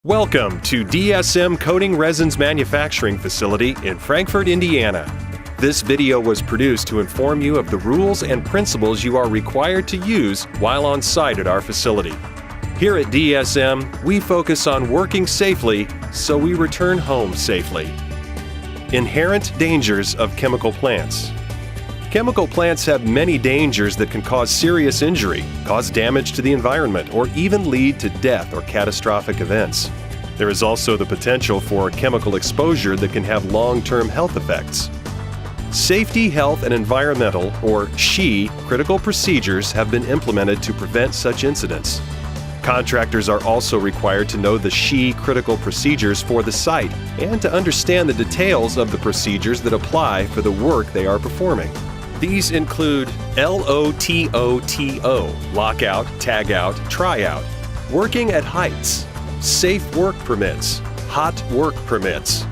Welcome to DSM Coating Resins Manufacturing Facility in Frankfort, Indiana. This video was produced to inform you of the rules and principles you are required to use while on site at our facility. Here at DSM, we focus on working safely so we return home safely. Inherent dangers of chemical plants. Chemical plants have many dangers that can cause serious injury, cause damage to the environment, or even lead to death or catastrophic events. There is also the potential for chemical exposure that can have long-term health effects. Safety, health, and environmental, or SHE, critical procedures have been implemented to prevent such incidents. Contractors are also required to know the SHE critical procedures for the site and to understand the details of the procedures that apply for the work they are performing. These include LOTOTO, lockout, tagout, tryout, working at heights, safe work permits, hot work permits,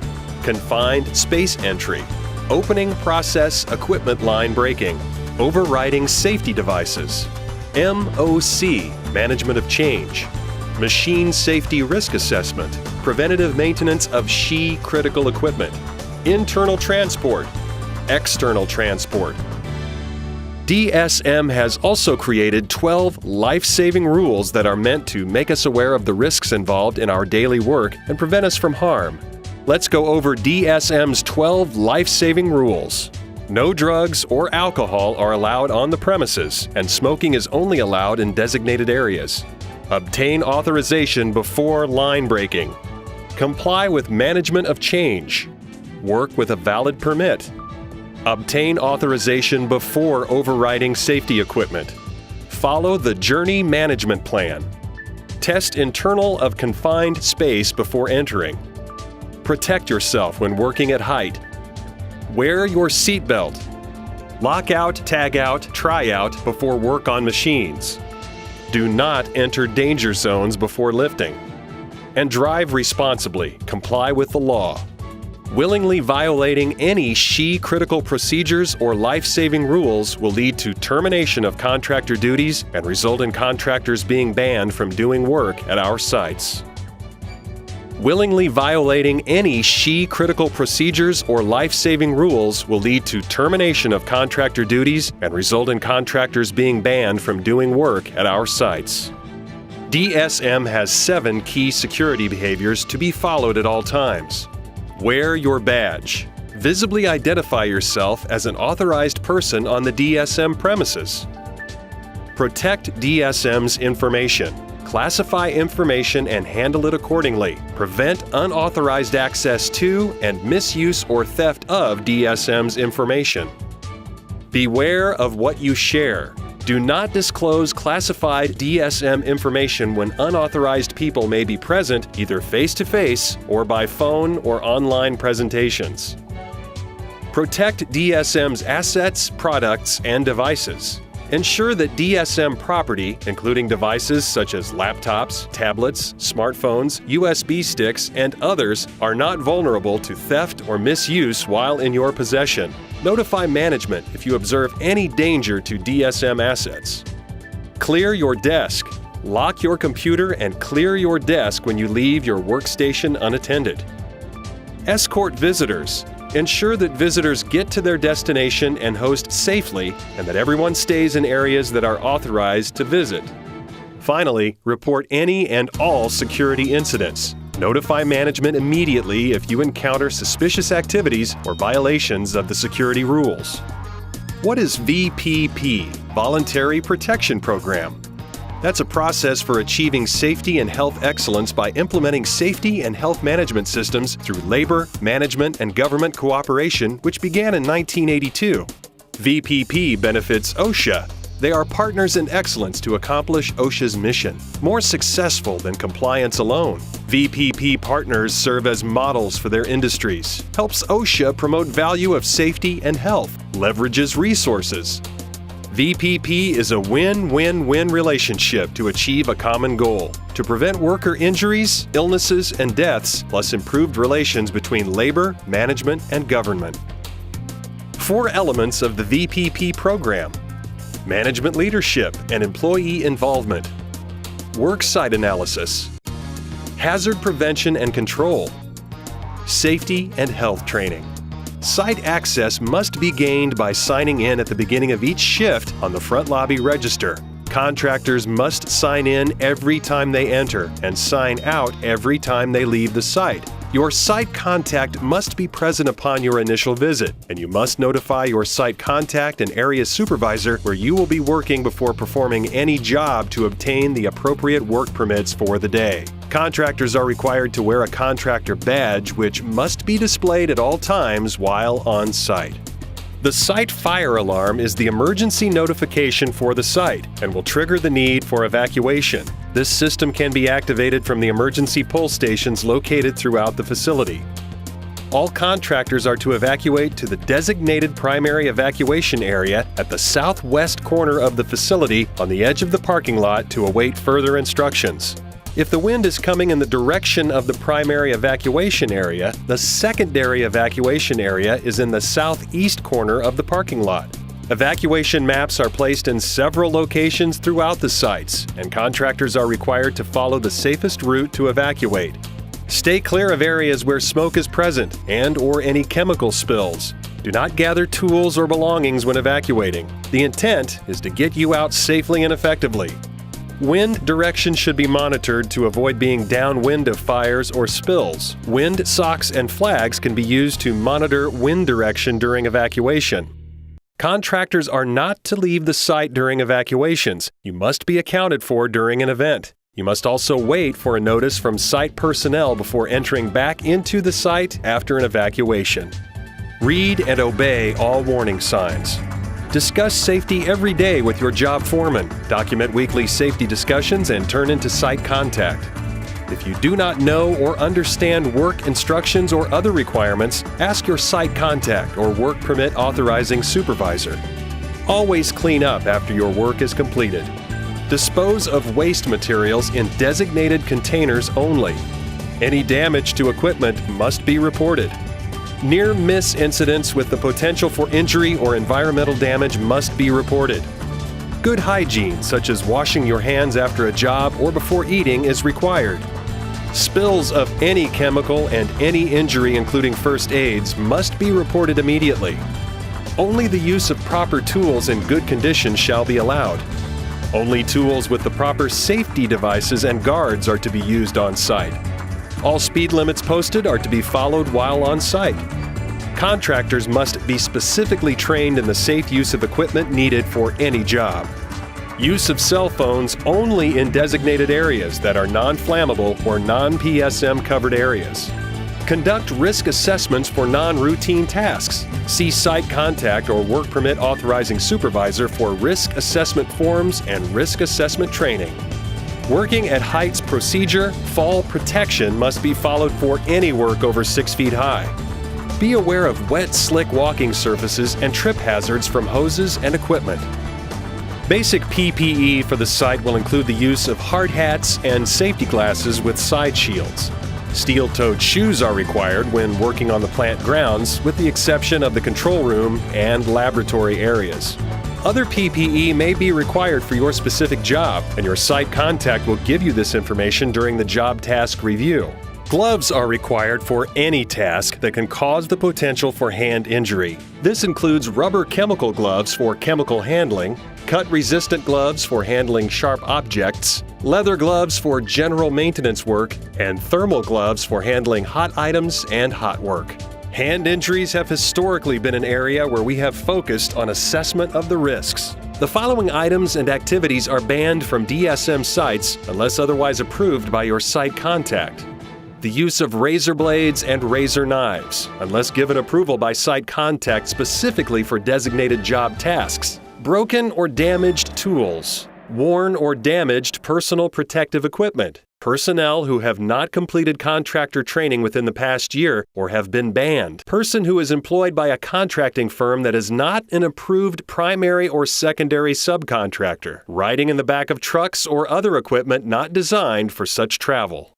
confined space entry, opening process equipment line breaking, overriding safety devices, MOC, management of change, machine safety risk assessment, preventative maintenance of SHE critical equipment, internal transport, external transport. DSM has also created 12 life-saving rules that are meant to make us aware of the risks involved in our daily work and prevent us from harm. Let's go over DSM's 12 life-saving rules. No drugs or alcohol are allowed on the premises, and smoking is only allowed in designated areas. Obtain authorization before line breaking. Comply with management of change. Work with a valid permit. Obtain authorization before overriding safety equipment. Follow the journey management plan. Test internal of confined space before entering. Protect yourself when working at height. Wear your seatbelt. Lock out, tag out, try out before work on machines. Do not enter danger zones before lifting. And drive responsibly. Comply with the law. Willingly violating any SHE critical procedures or life-saving rules will lead to termination of contractor duties and result in contractors being banned from doing work at our sites. Willingly violating any SHE critical procedures or life-saving rules will lead to termination of contractor duties and result in contractors being banned from doing work at our sites. DSM has 7 key security behaviors to be followed at all times. Wear your badge. Visibly identify yourself as an authorized person on the DSM premises. Protect DSM's information. Classify information and handle it accordingly. Prevent unauthorized access to and misuse or theft of DSM's information. Beware of what you share. Do not disclose classified DSM information when unauthorized people may be present either face-to-face or by phone or online presentations. Protect DSM's assets, products, and devices. Ensure that DSM property, including devices such as laptops, tablets, smartphones, USB sticks, and others, are not vulnerable to theft or misuse while in your possession. Notify management if you observe any danger to DSM assets. Clear your desk. Lock your computer and clear your desk when you leave your workstation unattended. Escort visitors. Ensure that visitors get to their destination and host safely and that everyone stays in areas that are authorized to visit. Finally, report any and all security incidents. Notify management immediately if you encounter suspicious activities or violations of the security rules. What is VPP, Voluntary Protection Program? That's a process for achieving safety and health excellence by implementing safety and health management systems through labor, management, and government cooperation, which began in 1982. VPP Benefits OSHA. They are partners in excellence to accomplish OSHA's mission, more successful than compliance alone. VPP partners serve as models for their industries, helps OSHA promote value of safety and health, leverages resources. VPP is a win-win-win relationship to achieve a common goal, to prevent worker injuries, illnesses, and deaths, plus improved relations between labor, management, and government. 4 elements of the VPP program: management leadership and employee involvement, work site analysis, hazard prevention and control, safety and health training. Site access must be gained by signing in at the beginning of each shift on the front lobby register. Contractors must sign in every time they enter and sign out every time they leave the site. Your site contact must be present upon your initial visit, and you must notify your site contact and area supervisor where you will be working before performing any job to obtain the appropriate work permits for the day. Contractors are required to wear a contractor badge, which must be displayed at all times while on site. The site fire alarm is the emergency notification for the site and will trigger the need for evacuation. This system can be activated from the emergency pull stations located throughout the facility. All contractors are to evacuate to the designated primary evacuation area at the southwest corner of the facility on the edge of the parking lot to await further instructions. If the wind is coming in the direction of the primary evacuation area, the secondary evacuation area is in the southeast corner of the parking lot. Evacuation maps are placed in several locations throughout the sites, and contractors are required to follow the safest route to evacuate. Stay clear of areas where smoke is present and/or any chemical spills. Do not gather tools or belongings when evacuating. The intent is to get you out safely and effectively. Wind direction should be monitored to avoid being downwind of fires or spills. Wind socks and flags can be used to monitor wind direction during evacuation. Contractors are not to leave the site during evacuations. You must be accounted for during an event. You must also wait for a notice from site personnel before entering back into the site after an evacuation. Read and obey all warning signs. Discuss safety every day with your job foreman. Document weekly safety discussions and turn into site contact. If you do not know or understand work instructions or other requirements, ask your site contact or work permit authorizing supervisor. Always clean up after your work is completed. Dispose of waste materials in designated containers only. Any damage to equipment must be reported. Near-miss incidents with the potential for injury or environmental damage must be reported. Good hygiene, such as washing your hands after a job or before eating, is required. Spills of any chemical and any injury, including first aids, must be reported immediately. Only the use of proper tools in good condition shall be allowed. Only tools with the proper safety devices and guards are to be used on site. All speed limits posted are to be followed while on site. Contractors must be specifically trained in the safe use of equipment needed for any job. Use of cell phones only in designated areas that are non-flammable or non-PSM covered areas. Conduct risk assessments for non-routine tasks. See site contact or work permit authorizing supervisor for risk assessment forms and risk assessment training. Working at heights procedure, fall protection must be followed for any work over 6 feet high. Be aware of wet, slick walking surfaces and trip hazards from hoses and equipment. Basic PPE for the site will include the use of hard hats and safety glasses with side shields. Steel-toed shoes are required when working on the plant grounds, with the exception of the control room and laboratory areas. Other PPE may be required for your specific job, and your site contact will give you this information during the job task review. Gloves are required for any task that can cause the potential for hand injury. This includes rubber chemical gloves for chemical handling, cut-resistant gloves for handling sharp objects, leather gloves for general maintenance work, and thermal gloves for handling hot items and hot work. Hand injuries have historically been an area where we have focused on assessment of the risks. The following items and activities are banned from DSM sites unless otherwise approved by your site contact. The use of razor blades and razor knives, unless given approval by site contact specifically for designated job tasks. Broken or damaged tools. Worn or damaged personal protective equipment. Personnel who have not completed contractor training within the past year or have been banned. Person who is employed by a contracting firm that is not an approved primary or secondary subcontractor. Riding in the back of trucks or other equipment not designed for such travel.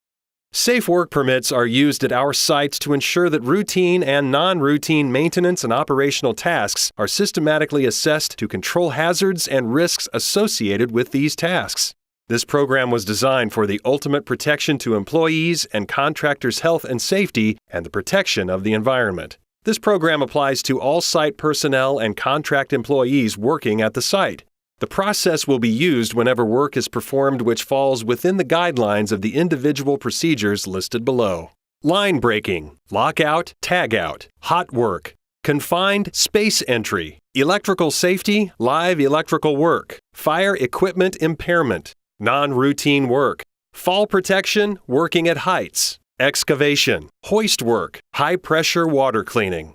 Safe work permits are used at our sites to ensure that routine and non-routine maintenance and operational tasks are systematically assessed to control hazards and risks associated with these tasks. This program was designed for the ultimate protection to employees and contractors' health and safety and the protection of the environment. This program applies to all site personnel and contract employees working at the site. The process will be used whenever work is performed which falls within the guidelines of the individual procedures listed below. Line breaking, lockout, tagout, hot work, confined space entry, electrical safety, live electrical work, fire equipment impairment, non-routine work, fall protection, working at heights, excavation, hoist work, high-pressure water cleaning.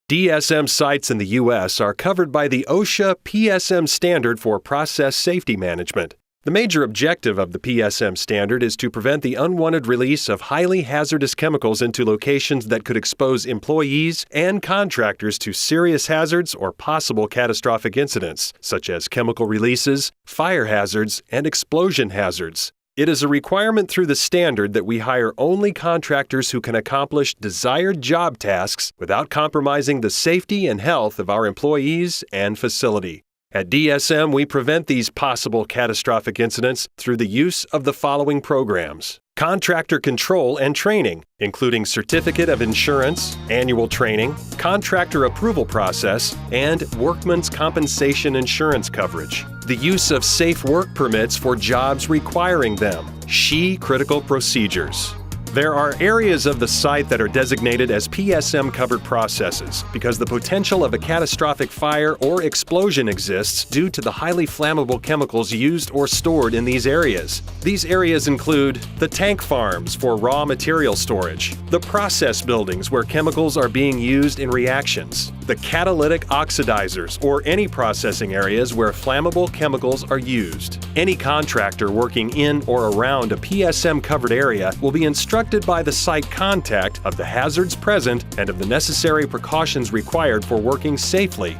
DSM sites in the U.S. are covered by the OSHA PSM Standard for Process Safety Management. The major objective of the PSM standard is to prevent the unwanted release of highly hazardous chemicals into locations that could expose employees and contractors to serious hazards or possible catastrophic incidents, such as chemical releases, fire hazards, and explosion hazards. It is a requirement through the standard that we hire only contractors who can accomplish desired job tasks without compromising the safety and health of our employees and facility. At DSM, we prevent these possible catastrophic incidents through the use of the following programs: contractor control and training, including certificate of insurance, annual training, contractor approval process, and workman's compensation insurance coverage. The use of safe work permits for jobs requiring them. SHE critical procedures. There are areas of the site that are designated as PSM covered processes because the potential of a catastrophic fire or explosion exists due to the highly flammable chemicals used or stored in these areas. These areas include the tank farms for raw material storage, the process buildings where chemicals are being used in reactions, the catalytic oxidizers or any processing areas where flammable chemicals are used. Any contractor working in or around a PSM covered area will be instructed by the site contact of the hazards present and of the necessary precautions required for working safely.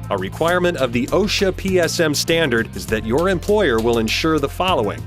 A requirement of the OSHA PSM Standard is that your employer will ensure the following: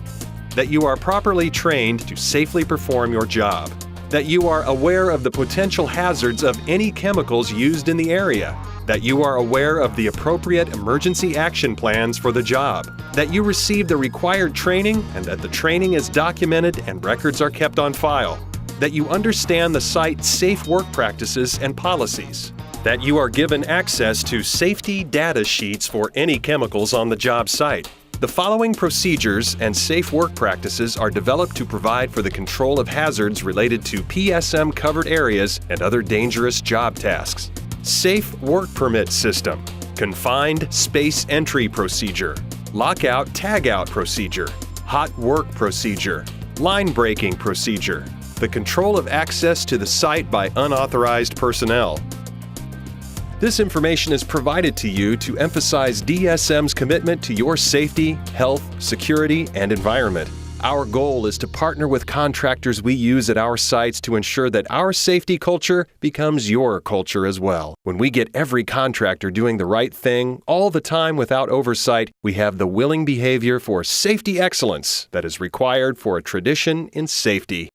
that you are properly trained to safely perform your job, that you are aware of the potential hazards of any chemicals used in the area, that you are aware of the appropriate emergency action plans for the job, that you receive the required training and that the training is documented and records are kept on file, that you understand the site's safe work practices and policies, that you are given access to safety data sheets for any chemicals on the job site. The following procedures and safe work practices are developed to provide for the control of hazards related to PSM covered areas and other dangerous job tasks. Safe work permit system, confined space entry procedure, lockout tagout procedure, hot work procedure, line breaking procedure, the control of access to the site by unauthorized personnel. This information is provided to you to emphasize DSM's commitment to your safety, health, security, and environment. Our goal is to partner with contractors we use at our sites to ensure that our safety culture becomes your culture as well. When we get every contractor doing the right thing all the time without oversight, we have the willing behavior for safety excellence that is required for a tradition in safety.